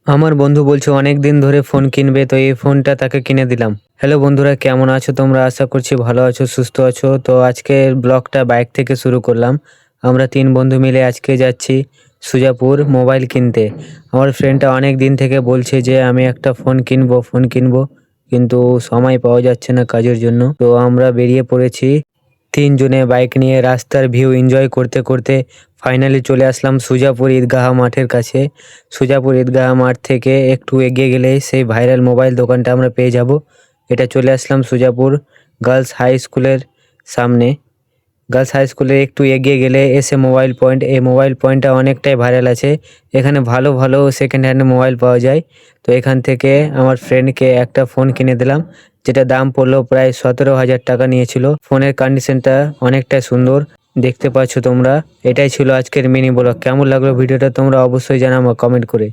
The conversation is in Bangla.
আমার বন্ধু বলছে অনেক দিন ধরে ফোন কিনবে, তো এই ফোনটা তাকে কিনে দিলাম। হ্যালো বন্ধুরা, কেমন আছো তোমরা? আশা করছি ভালো আছো, সুস্থ আছো। তো আজকের ব্লগটা বাইক থেকে শুরু করলাম। আমরা 3 বন্ধু মিলে আজকে যাচ্ছি সুজাপুর মোবাইল কিনতে। আমার ফ্রেন্ডটা অনেক দিন থেকে বলছে যে আমি একটা ফোন কিনবো, কিন্তু সময় পাওয়া যাচ্ছে না কাজের জন্য। তো আমরা বেরিয়ে পড়েছি 3 জনে বাইক নিয়ে। রাস্তার ভিউ এনজয় করতে করতে ফাইনালি চলে আসলাম সুজাপুর ঈদগাহ মাঠের কাছে। সুজাপুর ঈদগাহ মাঠ থেকে একটু এগিয়ে গেলেই সেই ভাইরাল মোবাইল দোকানটা আমরা পেয়ে যাব। এটা চলে আসলাম সুজাপুর গার্লস হাই স্কুলের সামনে। গার্লস হাই স্কুলে একটু এগিয়ে গেলে এসে মোবাইল পয়েন্ট। এই মোবাইল পয়েন্টটা অনেকটাই ভাইরাল আছে। এখানে ভালো ভালো সেকেন্ড হ্যান্ড মোবাইল পাওয়া যায়। তো এখান থেকে আমার ফ্রেন্ডকে একটা ফোন কিনে দিলাম, যেটা দাম পড়লো প্রায় 17,000 টাকা নিয়েছিল। ফোনের কন্ডিশনটা অনেকটা সুন্দর, দেখতে পাচ্ছ তোমরা। এটাই ছিল আজকের মিনি ব্লগ। কেমন লাগলো ভিডিওটা তোমরা অবশ্যই জানাও কমেন্ট করে।